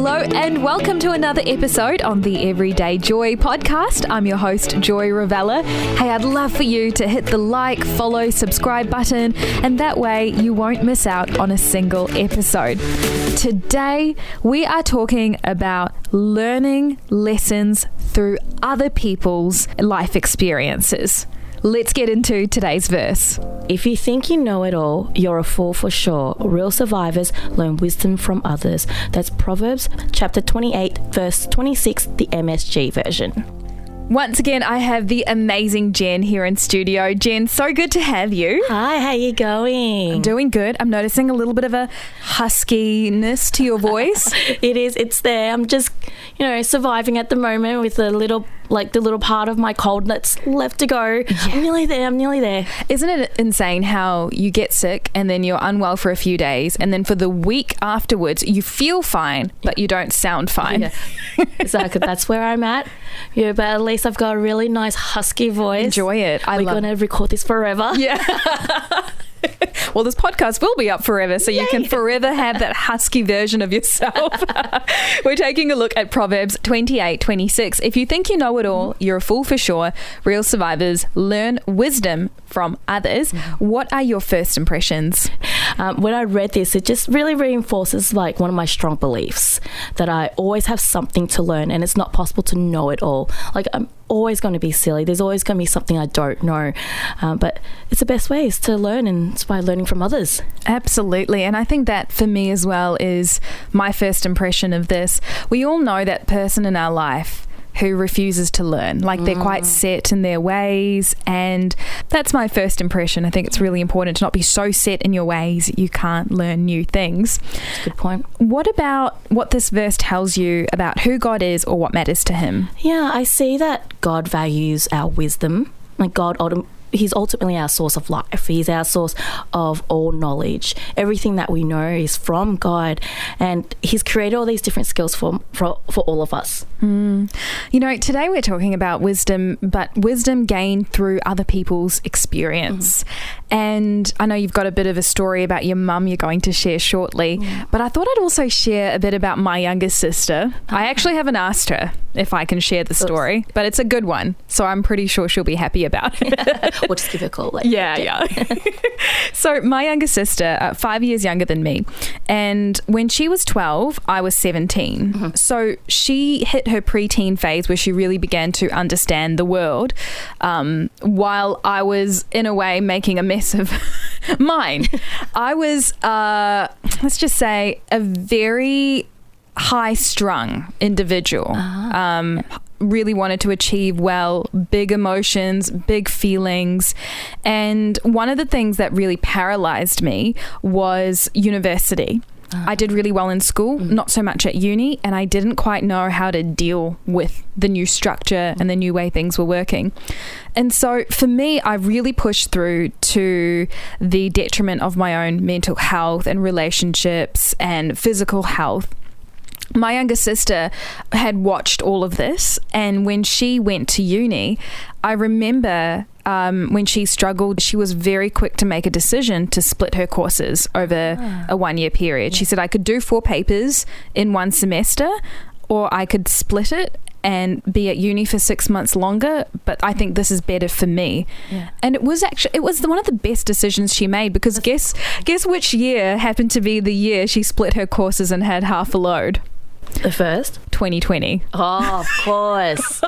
Hello and welcome to another episode on the Everyday Joy podcast. I'm your host, Joy Ravella. Hey, I'd love for you to hit the like, follow, subscribe button, and that way you won't miss out on a single episode. Today, we are talking about learning lessons through other people's life experiences. Let's get into today's verse. If you think you know it all, you're a fool for sure. Real survivors learn wisdom from others. That's Proverbs chapter 28, verse 26, the MSG version. Once again, I have the amazing Jen here in studio. Jen, so good to have you. Hi, how you going? I'm doing good. I'm noticing a little bit of a huskiness to your voice. It's there. I'm just, surviving at the moment with the little part of my cold that's left to go. Yeah. I'm nearly there. Isn't it insane how you get sick and then you're unwell for a few days and then for the week afterwards you feel fine but you don't sound fine? Yeah. Exactly. That's where I'm at. Yeah, but at least I've got a really nice husky voice. Enjoy it. We're going to record this forever. Yeah. Well, this podcast will be up forever, so you can forever have that husky version of yourself. We're taking a look at Proverbs 28:26. If you think you know it all, you're a fool for sure. Real survivors learn wisdom from others. What are your first impressions? When I read this, it just really reinforces one of my strong beliefs that I always have something to learn and it's not possible to know it all. I'm always going to be silly. There's always going to be something I don't know. But it's the best way is to learn, and it's by learning from others. Absolutely. And I think that for me as well is my first impression of this. We all know that person in our life who refuses to learn, they're quite set in their ways, and that's my first impression. I think it's really important to not be so set in your ways you can't learn new things. That's a good point. What about what this verse tells you about who God is or what matters to him? Yeah, I see that God values our wisdom. He's ultimately our source of life. He's our source of all knowledge. Everything that we know is from God, and he's created all these different skills for all of us. Today we're talking about wisdom, but wisdom gained through other people's experience. And I know you've got a bit of a story about your mum you're going to share shortly, but I thought I'd also share a bit about my younger sister. I actually haven't asked her if I can share the story, but it's a good one, so I'm pretty sure she'll be happy about it. We'll just give her a call later. Yeah. So my younger sister, 5 years younger than me, and when she was 12, I was 17. So she hit her preteen phase where she really began to understand the world, while I was, in a way, making a mess of mine. I was, let's just say, a very high-strung individual. Really wanted to achieve well, big emotions, big feelings. And one of the things that really paralyzed me was university. I did really well in school, not so much at uni, and I didn't quite know how to deal with the new structure and the new way things were working. And so for me, I really pushed through to the detriment of my own mental health and relationships and physical health. My younger sister had watched all of this, and when she went to uni, I remember when she struggled, she was very quick to make a decision to split her courses over a 1 year period. She said, I could do 4 papers in one semester, or I could split it and be at uni for 6 months longer, but I think this is better for me. Yeah. And it was one of the best decisions she made, because guess which year happened to be the year she split her courses and had half a load? The first? 2020. Oh, of course.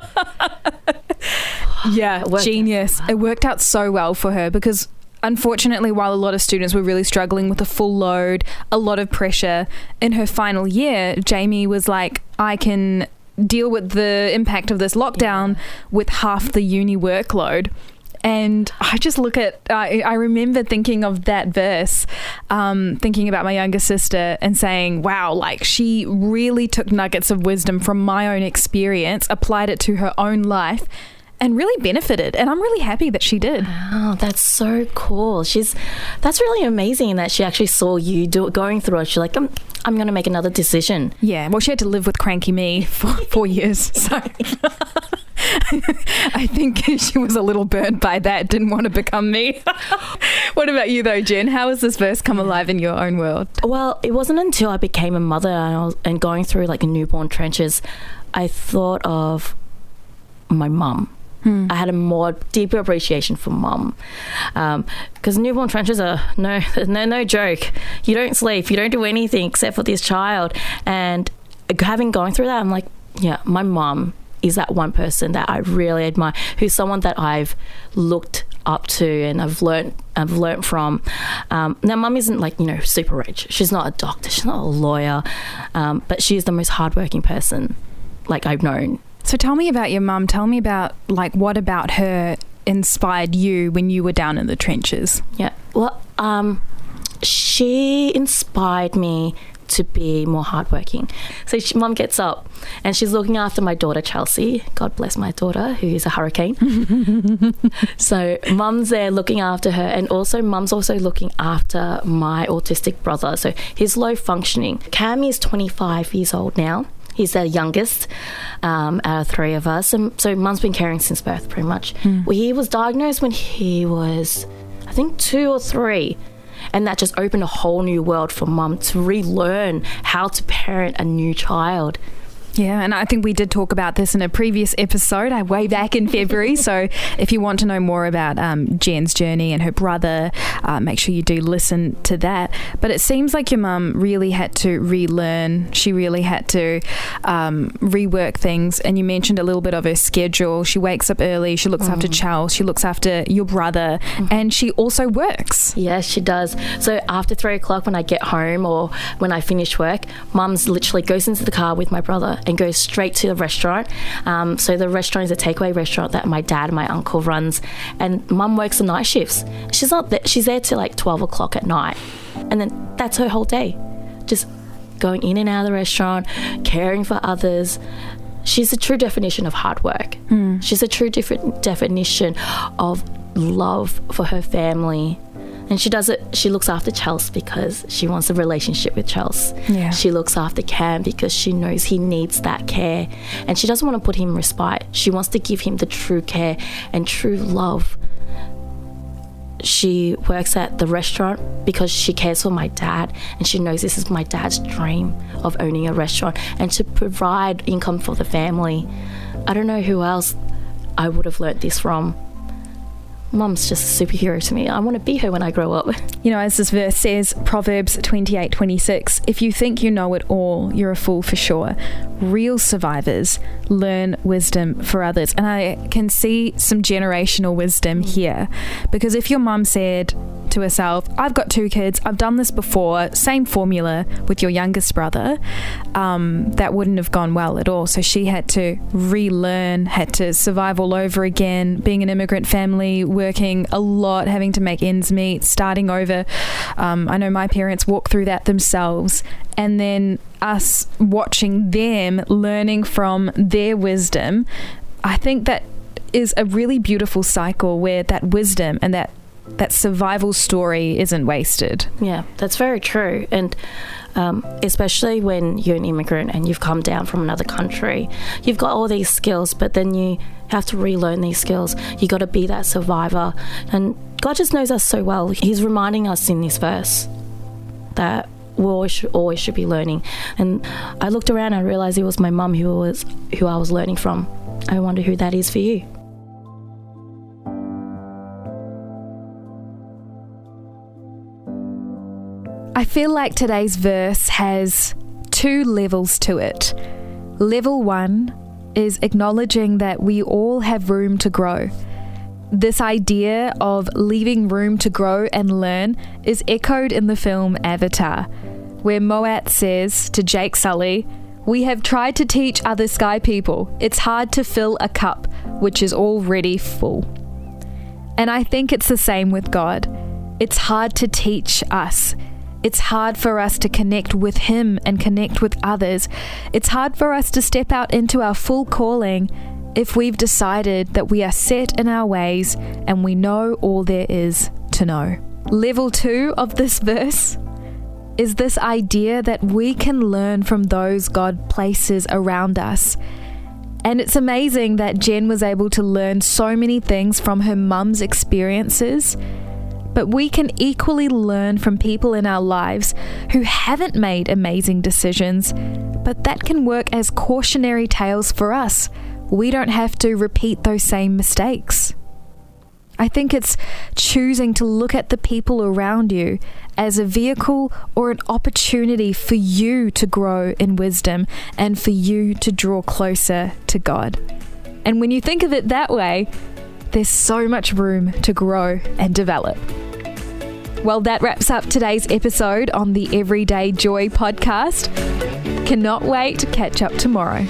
Yeah, genius. It worked out so well for her, because unfortunately, while a lot of students were really struggling with a full load, a lot of pressure, in her final year, Jamie was like, I can deal with the impact of this lockdown with half the uni workload. And I just I remember thinking of that verse, thinking about my younger sister and saying, wow, she really took nuggets of wisdom from my own experience, applied it to her own life, and really benefited. And I'm really happy that she did. Oh, that's so cool. That's really amazing that she actually saw you going through it. She's like, I'm going to make another decision. Yeah, well, she had to live with cranky me for 4 years, so I think she was a little burnt by that, didn't want to become me. What about you though, Jen? How has this verse come alive in your own world? Well, it wasn't until I became a mother and going through like newborn trenches, I thought of my mum. I had a more deeper appreciation for mum, because newborn trenches are no joke. You don't sleep, you don't do anything except for this child. And having gone through that, I'm like, yeah, my mum is that one person that I really admire, who's someone that I've looked up to and I've learnt from. Now, mum isn't like, super rich. She's not a doctor, she's not a lawyer, but she's the most hardworking person like I've known. So tell me about your mum. Tell me about, like, what about her inspired you when you were down in the trenches? Yeah, well, she inspired me to be more hardworking. So mum gets up and she's looking after my daughter Chelsea. God bless my daughter, who is a hurricane. So mum's there looking after her, and also mum's also looking after my autistic brother. So he's low functioning. Cam is 25 years old now. He's the youngest out of three of us. And so mum's been caring since birth, pretty much. Well, he was diagnosed when he was, I think, 2 or 3. And that just opened a whole new world for mum to relearn how to parent a new child. Yeah, and I think we did talk about this in a previous episode, way back in February. So if you want to know more about Jen's journey and her brother, make sure you do listen to that. But it seems like your mum really had to relearn. She really had to rework things. And you mentioned a little bit of her schedule. She wakes up early. She looks after Charles. She looks after your brother. And she also works. Yes, she does. So after 3 o'clock when I get home or when I finish work, mum's literally goes into the car with my brother and goes straight to the restaurant. So the restaurant is a takeaway restaurant that my dad and my uncle runs, and mum works the night shifts. She's not there, she's there till like 12 o'clock at night, and then that's her whole day, just going in and out of the restaurant, caring for others. She's a true definition of hard work. She's a true definition of love for her family. And she does it, she looks after Chelsea because she wants a relationship with Chelsea. Yeah. She looks after Cam because she knows he needs that care. And she doesn't want to put him in respite. She wants to give him the true care and true love. She works at the restaurant because she cares for my dad, and she knows this is my dad's dream of owning a restaurant and to provide income for the family. I don't know who else I would have learnt this from. Mum's just a superhero to me. I want to be her when I grow up. As this verse says, Proverbs 28:26, if you think you know it all, you're a fool for sure. Real survivors learn wisdom for others. And I can see some generational wisdom here, because if your mum said to herself, I've got 2 kids, I've done this before, same formula with your youngest brother, that wouldn't have gone well at all. So she had to relearn, had to survive all over again, being an immigrant family, working a lot, having to make ends meet, starting over. I know my parents walked through that themselves, and then us watching them, learning from their wisdom. I think that is a really beautiful cycle where that wisdom and that survival story isn't wasted. Yeah, that's very true. And especially when you're an immigrant and you've come down from another country, you've got all these skills, but then you have to relearn these skills. You got to be that survivor. And God just knows us so well. He's reminding us in this verse that we always should be learning. And I looked around and I realized it was my mum who I was learning from. I wonder who that is for you. I feel like today's verse has 2 levels to it. Level 1 is acknowledging that we all have room to grow. This idea of leaving room to grow and learn is echoed in the film Avatar, where Moat says to Jake Sully, "We have tried to teach other sky people. It's hard to fill a cup which is already full." And I think it's the same with God. It's hard to teach us. It's hard for us to connect with Him and connect with others. It's hard for us to step out into our full calling if we've decided that we are set in our ways and we know all there is to know. Level 2 of this verse is this idea that we can learn from those God places around us. And it's amazing that Jen was able to learn so many things from her mum's experiences, but we can equally learn from people in our lives who haven't made amazing decisions, but that can work as cautionary tales for us. We don't have to repeat those same mistakes. I think it's choosing to look at the people around you as a vehicle or an opportunity for you to grow in wisdom and for you to draw closer to God. And when you think of it that way, there's so much room to grow and develop. Well, that wraps up today's episode on the Everyday Joy podcast. Cannot wait to catch up tomorrow.